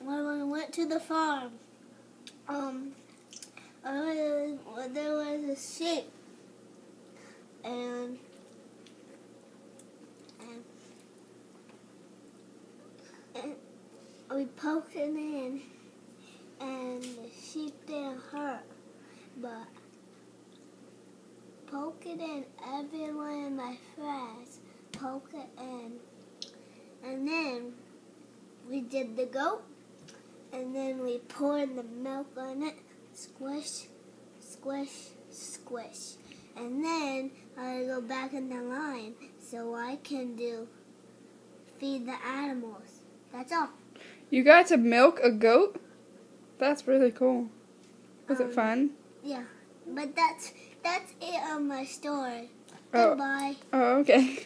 when we went to the farm, there was a sheep, and we poked it in, and the sheep didn't hurt, but poke it in, every one of my friends poke it in, and then we did the goat, and then we poured the milk on it, squish, squish, squish, and then I go back in the line so I can feed the animals. That's all. You got to milk a goat? That's really cool. Was it fun? Yeah, but that's it on my story. Goodbye. Oh, okay.